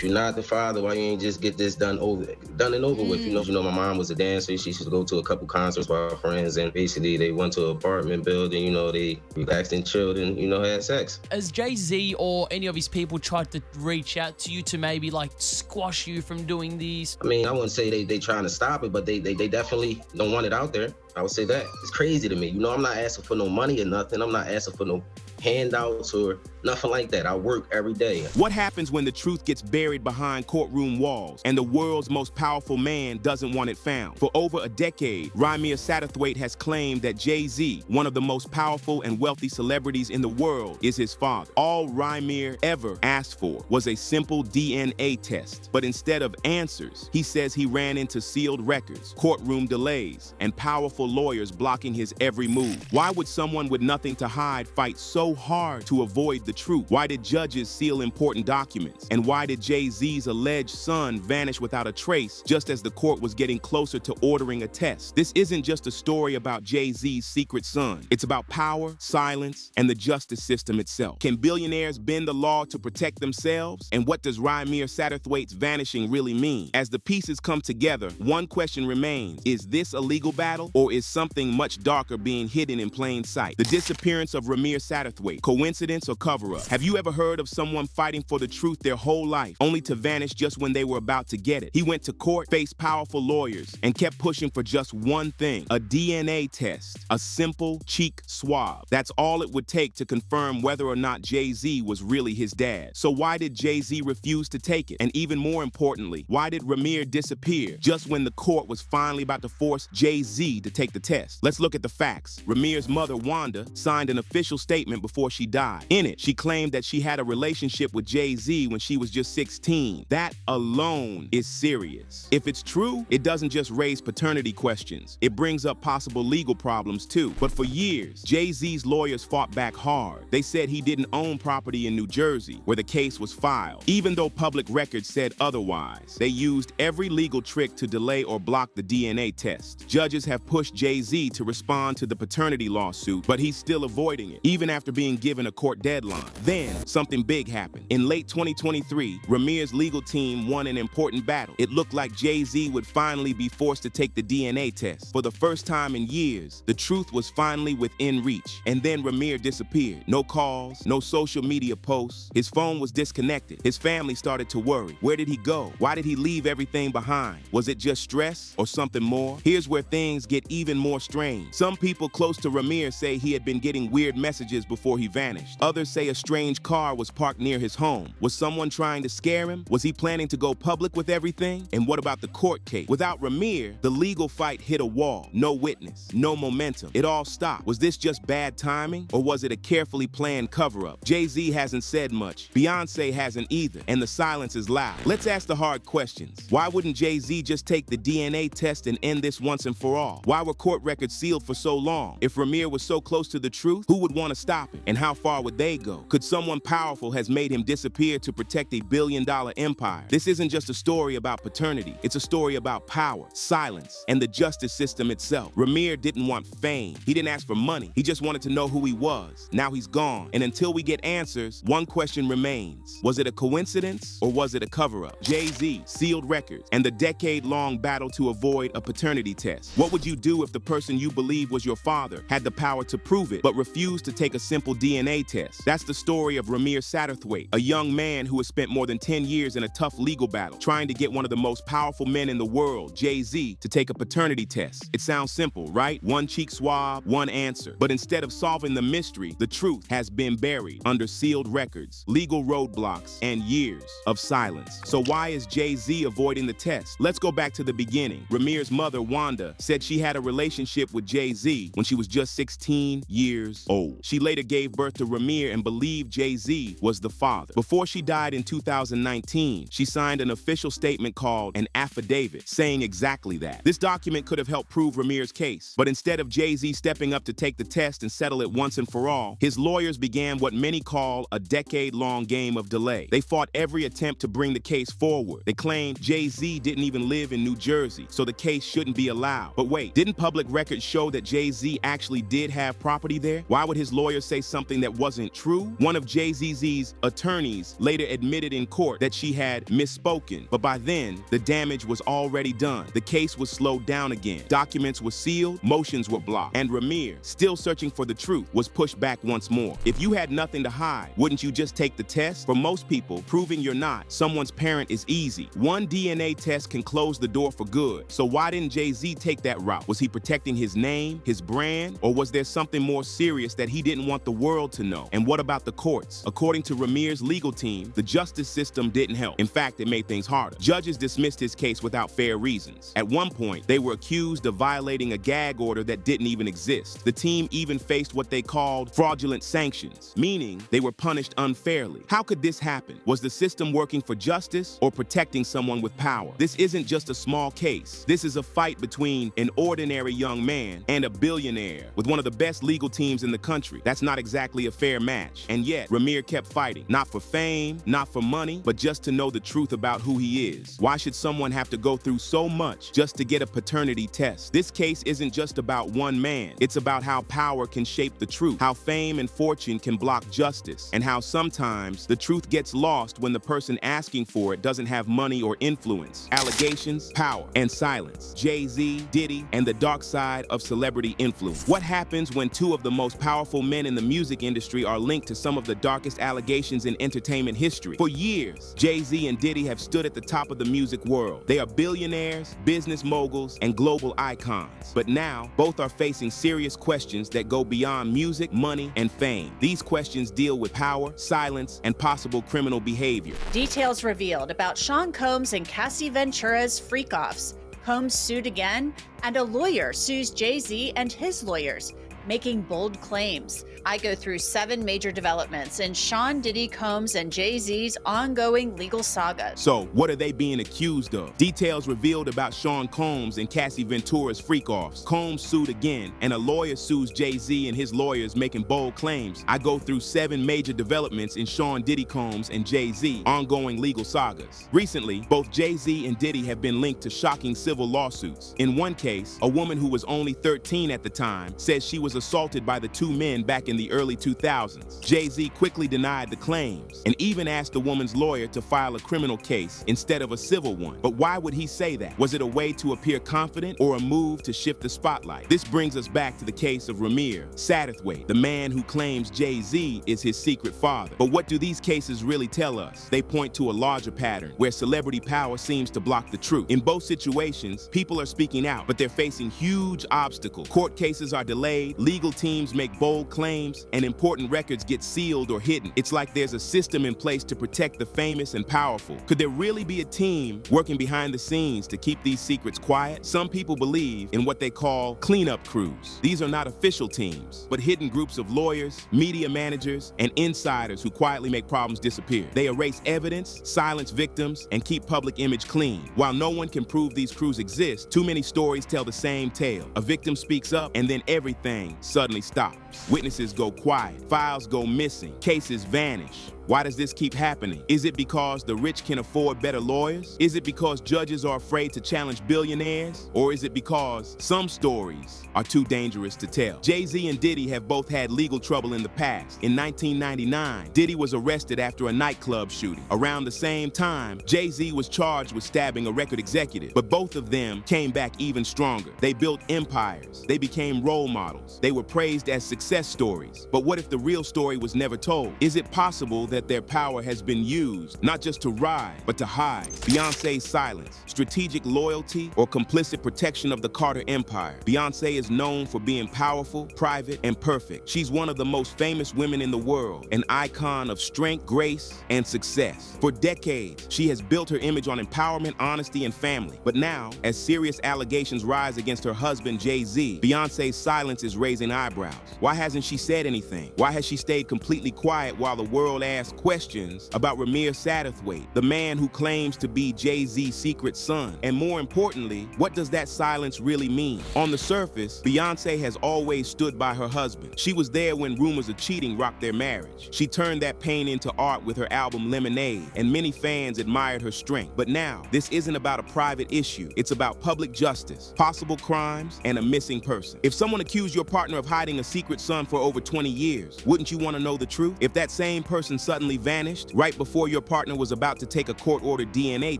if you're not the father, why you ain't just get this done and over with? You know, my mom was a dancer. She used to go to a couple concerts with our friends, and basically they went to an apartment building. You know, they relaxed and chilled and, you know, had sex. Has Jay-Z or any of his people tried to reach out to you to maybe like squash you from doing these? I mean, I wouldn't say they trying to stop it, but they definitely don't want it out there. I would say that. It's crazy to me. You know, I'm not asking for no money or nothing. I'm not asking for no handouts or nothing like that. I work every day. What happens when the truth gets buried behind courtroom walls and the world's most powerful man doesn't want it found? For over a decade, Rymir Satterthwaite has claimed that Jay-Z, one of the most powerful and wealthy celebrities in the world, is his father. All Rymir ever asked for was a simple DNA test. But instead of answers, he says he ran into sealed records, courtroom delays, and powerful lawyers blocking his every move. Why would someone with nothing to hide fight so hard to avoid the truth? Why did judges seal important documents? And why did Jay-Z's alleged son vanish without a trace just as the court was getting closer to ordering a test? This isn't just a story about Jay-Z's secret son. It's about power, silence, and the justice system itself. Can billionaires bend the law to protect themselves? And what does Rymir Satterthwaite's vanishing really mean? As the pieces come together, one question remains. Is this a legal battle, or is something much darker being hidden in plain sight? The disappearance of Rymir Satterthwaite. Coincidence or cover-up? Have you ever heard of someone fighting for the truth their whole life, only to vanish just when they were about to get it? He went to court, faced powerful lawyers, and kept pushing for just one thing: a DNA test, a simple cheek swab. That's all it would take to confirm whether or not Jay-Z was really his dad. So why did Jay-Z refuse to take it? And even more importantly, why did Rymir disappear just when the court was finally about to force Jay-Z to take the test? Let's look at the facts. Rymir's mother, Wanda, signed an official statement before she died. In it, she claimed that she had a relationship with Jay-Z when she was just 16. That alone is serious. If it's true, it doesn't just raise paternity questions. It brings up possible legal problems too. But for years, Jay-Z's lawyers fought back hard. They said he didn't own property in New Jersey, where the case was filed, even though public records said otherwise. They used every legal trick to delay or block the DNA test. Judges have pushed Jay-Z to respond to the paternity lawsuit, but he's still avoiding it, even after being given a court deadline. Then, something big happened. In late 2023, Rymir's legal team won an important battle. It looked like Jay-Z would finally be forced to take the DNA test. For the first time in years, the truth was finally within reach. And then Rymir disappeared. No calls, no social media posts. His phone was disconnected. His family started to worry. Where did he go? Why did he leave everything behind? Was it just stress or something more? Here's where things get even more strange. Some people close to Rymir say he had been getting weird messages before he vanished. Others say a strange car was parked near his home. Was someone trying to scare him? Was he planning to go public with everything? And what about the court case? Without Rymir, the legal fight hit a wall. No witness, no momentum. It all stopped. Was this just bad timing, or was it a carefully planned cover-up? Jay-Z hasn't said much. Beyonce hasn't either, and the silence is loud. Let's ask the hard questions. Why wouldn't Jay-Z just take the DNA test and end this once and for all? Why were court records sealed for so long? If Rymir was so close to the truth, who would want to stop him? And how far would they go? Could someone powerful has made him disappear to protect a billion-dollar empire? This isn't just a story about paternity. It's a story about power, silence, and the justice system itself. Rymir didn't want fame. He didn't ask for money. He just wanted to know who he was. Now he's gone. And until we get answers, one question remains. Was it a coincidence, or was it a cover-up? Jay-Z, sealed records, and the decade-long battle to avoid a paternity test. What would you do if the person you believe was your father had the power to prove it, but refused to take a simple DNA test? That's the story of Rymir Satterthwaite, a young man who has spent more than 10 years in a tough legal battle, trying to get one of the most powerful men in the world, Jay-Z, to take a paternity test. It sounds simple, right? One cheek swab, one answer. But instead of solving the mystery, the truth has been buried under sealed records, legal roadblocks, and years of silence. So why is Jay-Z avoiding the test? Let's go back to the beginning. Rymir's mother, Wanda, said she had a relationship with Jay-Z when she was just 16 years old. She later gave birth to Rymir and believed Jay-Z was the father. Before she died in 2019, she signed an official statement called an affidavit saying exactly that. This document could have helped prove Rymir's case, but instead of Jay-Z stepping up to take the test and settle it once and for all, his lawyers began what many call a decade-long game of delay. They fought every attempt to bring the case forward. They claimed Jay-Z didn't even live in New Jersey, so the case shouldn't be allowed. But wait, didn't public records show that Jay-Z actually did have property there? Why would his lawyers say say something that wasn't true? One of Jay-Z's attorneys later admitted in court that she had misspoken, but by then, the damage was already done. The case was slowed down again. Documents were sealed, motions were blocked, and Rymir, still searching for the truth, was pushed back once more. If you had nothing to hide, wouldn't you just take the test? For most people, proving you're not someone's parent is easy. One DNA test can close the door for good. So why didn't Jay-Z take that route? Was he protecting his name, his brand, or was there something more serious that he didn't want the world to know? And what about the courts? According to Rymir's legal team, the justice system didn't help. In fact, it made things harder. Judges dismissed his case without fair reasons. At one point, they were accused of violating a gag order that didn't even exist. The team even faced what they called fraudulent sanctions, meaning they were punished unfairly. How could this happen? Was the system working for justice or protecting someone with power? This isn't just a small case. This is a fight between an ordinary young man and a billionaire with one of the best legal teams in the country. That's not exactly a fair match. And yet, Rymir kept fighting, not for fame, not for money, but just to know the truth about who he is. Why should someone have to go through so much just to get a paternity test? This case isn't just about one man. It's about how power can shape the truth, how fame and fortune can block justice, and how sometimes the truth gets lost when the person asking for it doesn't have money or influence. Allegations, power, and silence. Jay-Z, Diddy, and the dark side of celebrity influence. What happens when two of the most powerful men in the music industry are linked to some of the darkest allegations in entertainment history? For years, Jay-Z and Diddy have stood at the top of the music world. They are billionaires, business moguls, and global icons. But now, both are facing serious questions that go beyond music, money, and fame. These questions deal with power, silence, and possible criminal behavior. Details revealed about Sean Combs and Cassie Ventura's freak-offs. Combs sued again, and a lawyer sues Jay-Z and his lawyers, making bold claims. I go through 7 major developments in Sean Diddy Combs and Jay-Z's ongoing legal saga. So, what are they being accused of? Details revealed about Sean Combs and Cassie Ventura's freak-offs. Combs sued again, and a lawyer sues Jay-Z and his lawyers, making bold claims. I go through 7 major developments in Sean Diddy Combs and Jay-Z ongoing legal sagas. Recently, both Jay-Z and Diddy have been linked to shocking civil lawsuits. In one case, a woman who was only 13 at the time says she was assaulted by the 2 men back in the early 2000s. Jay-Z quickly denied the claims and even asked the woman's lawyer to file a criminal case instead of a civil one. But why would he say that? Was it a way to appear confident or a move to shift the spotlight? This brings us back to the case of Rymir Satterthwaite, the man who claims Jay-Z is his secret father. But what do these cases really tell us? They point to a larger pattern where celebrity power seems to block the truth. In both situations, people are speaking out, but they're facing huge obstacles. Court cases are delayed, legal teams make bold claims, and important records get sealed or hidden. It's like there's a system in place to protect the famous and powerful. Could there really be a team working behind the scenes to keep these secrets quiet? Some people believe in what they call cleanup crews. These are not official teams, but hidden groups of lawyers, media managers, and insiders who quietly make problems disappear. They erase evidence, silence victims, and keep public image clean. While no one can prove these crews exist, too many stories tell the same tale. A victim speaks up, and then everything suddenly stops. Witnesses go quiet, files go missing, cases vanish. Why does this keep happening? Is it because the rich can afford better lawyers? Is it because judges are afraid to challenge billionaires? Or is it because some stories are too dangerous to tell? Jay-Z and Diddy have both had legal trouble in the past. In 1999, Diddy was arrested after a nightclub shooting. Around the same time, Jay-Z was charged with stabbing a record executive, but both of them came back even stronger. They built empires. They became role models. They were praised as success stories. But what if the real story was never told? Is it possible that their power has been used not just to ride, but to hide? Beyonce's silence, strategic loyalty, or complicit protection of the Carter Empire. Beyonce is known for being powerful, private, and perfect. She's one of the most famous women in the world, an icon of strength, grace, and success. For decades, she has built her image on empowerment, honesty, and family. But now, as serious allegations rise against her husband, Jay-Z, Beyonce's silence is raising eyebrows. Why hasn't she said anything? Why has she stayed completely quiet while the world asks ask questions about Rymir Satterthwaite, the man who claims to be Jay-Z's secret son. And more importantly, what does that silence really mean? On the surface, Beyoncé has always stood by her husband. She was there when rumors of cheating rocked their marriage. She turned that pain into art with her album Lemonade, and many fans admired her strength. But now, this isn't about a private issue. It's about public justice, possible crimes, and a missing person. If someone accused your partner of hiding a secret son for over 20 years, wouldn't you want to know the truth? If that same person suddenly vanished right before your partner was about to take a court-ordered DNA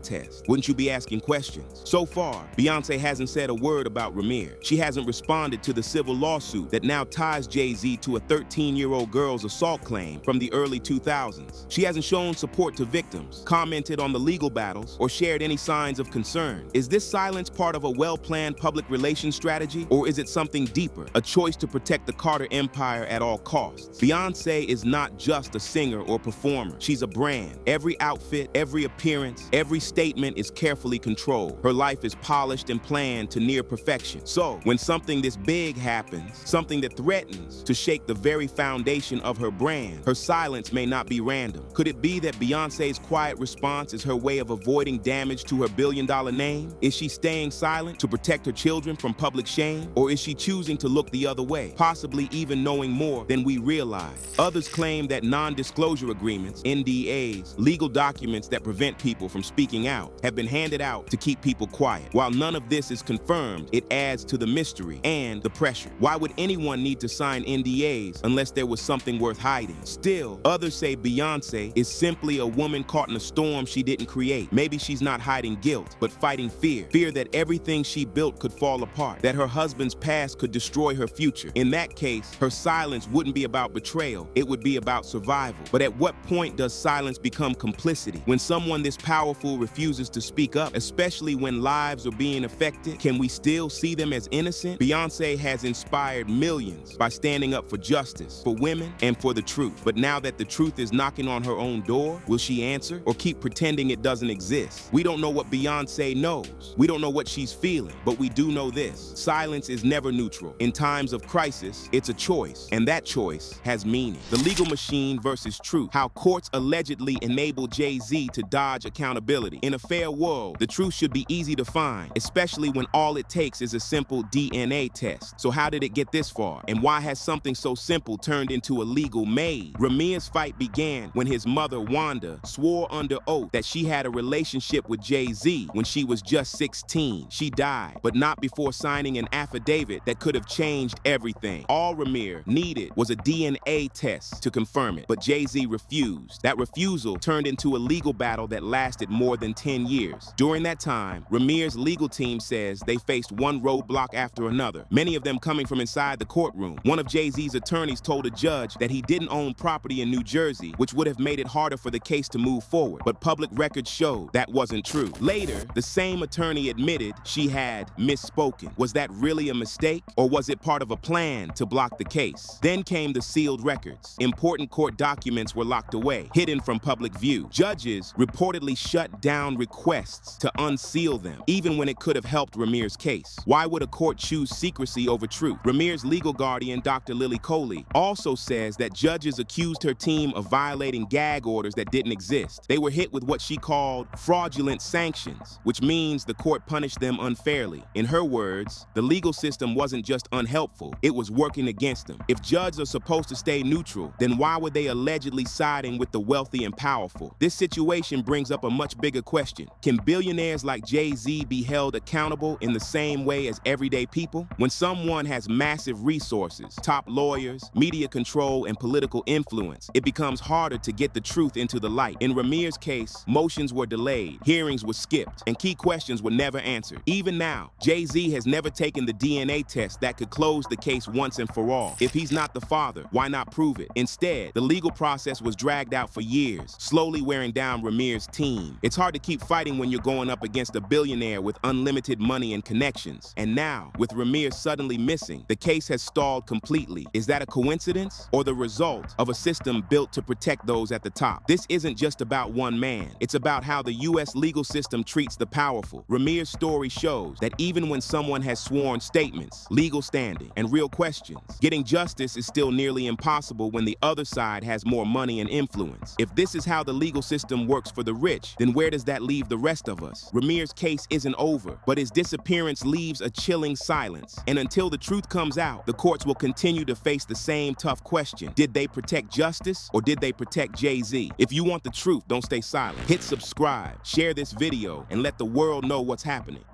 test, wouldn't you be asking questions? So far, Beyoncé hasn't said a word about Rymir. She hasn't responded to the civil lawsuit that now ties Jay-Z to a 13-year-old girl's assault claim from the early 2000s. She hasn't shown support to victims, commented on the legal battles, or shared any signs of concern. Is this silence part of a well-planned public relations strategy, or is it something deeper, a choice to protect the Carter empire at all costs? Beyoncé is not just a singer or performer. She's a brand. Every outfit, every appearance, every statement is carefully controlled. Her life is polished and planned to near perfection. So, when something this big happens, something that threatens to shake the very foundation of her brand, her silence may not be random. Could it be that Beyoncé's quiet response is her way of avoiding damage to her billion-dollar name? Is she staying silent to protect her children from public shame? Or is she choosing to look the other way, possibly even knowing more than we realize? Others claim that non-disclosure agreements, NDAs, legal documents that prevent people from speaking out, have been handed out to keep people quiet. While none of this is confirmed, it adds to the mystery and the pressure. Why would anyone need to sign NDAs unless there was something worth hiding? Still, others say Beyoncé is simply a woman caught in a storm she didn't create. Maybe she's not hiding guilt, but fighting fear. Fear that everything she built could fall apart, that her husband's past could destroy her future. In that case, her silence wouldn't be about betrayal, it would be about survival. But at what point does silence become complicity? When someone this powerful refuses to speak up, especially when lives are being affected, can we still see them as innocent? Beyoncé has inspired millions by standing up for justice, for women, and for the truth. But now that the truth is knocking on her own door, will she answer or keep pretending it doesn't exist? We don't know what Beyoncé knows. We don't know what she's feeling, but we do know this: silence is never neutral. In times of crisis, it's a choice, and that choice has meaning. The legal machine versus truth. How courts allegedly enable Jay-Z to dodge accountability. In a fair world, the truth should be easy to find, especially when all it takes is a simple DNA test. So how did it get this far? And why has something so simple turned into a legal maze? Rymir's fight began when his mother, Wanda, swore under oath that she had a relationship with Jay-Z when she was just 16. She died, but not before signing an affidavit that could have changed everything. All Rymir needed was a DNA test to confirm it, but Jay-Z refused. That refusal turned into a legal battle that lasted more than 10 years. During that time, Rymir's legal team says they faced one roadblock after another, many of them coming from inside the courtroom. One of Jay-Z's attorneys told a judge that he didn't own property in New Jersey, which would have made it harder for the case to move forward, but public records showed that wasn't true. Later, the same attorney admitted she had misspoken. Was that really a mistake, or was it part of a plan to block the case? Then came the sealed records. Important court documents were locked away, hidden from public view. Judges reportedly shut down requests to unseal them, even when it could have helped Rymir's case. Why would a court choose secrecy over truth? Rymir's legal guardian, Dr. Lily Coley, also says that judges accused her team of violating gag orders that didn't exist. They were hit with what she called fraudulent sanctions, which means the court punished them unfairly. In her words, the legal system wasn't just unhelpful, it was working against them. If judges are supposed to stay neutral, then why were they allegedly siding with the wealthy and powerful? This situation brings up a much bigger question. Can billionaires like Jay-Z be held accountable in the same way as everyday people? When someone has massive resources, top lawyers, media control, and political influence, it becomes harder to get the truth into the light. In Rymir's case, motions were delayed, hearings were skipped, and key questions were never answered. Even now, Jay-Z has never taken the DNA test that could close the case once and for all. If he's not the father, why not prove it? Instead, the legal process was dragged out for years, slowly wearing down Rymir's team. It's hard to keep fighting when you're going up against a billionaire with unlimited money and connections. And now, with Rymir suddenly missing, the case has stalled completely. Is that a coincidence, or the result of a system built to protect those at the top? This isn't just about one man. It's about how the U.S. legal system treats the powerful. Rymir's story shows that even when someone has sworn statements, legal standing, and real questions, getting justice is still nearly impossible when the other side has more money money and influence. If this is how the legal system works for the rich, then where does that leave the rest of us? Ramir's case isn't over, but his disappearance leaves a chilling silence. And until the truth comes out, the courts will continue to face the same tough question. Did they protect justice, or did they protect Jay-Z? If you want the truth, don't stay silent. Hit subscribe, share this video, and let the world know what's happening.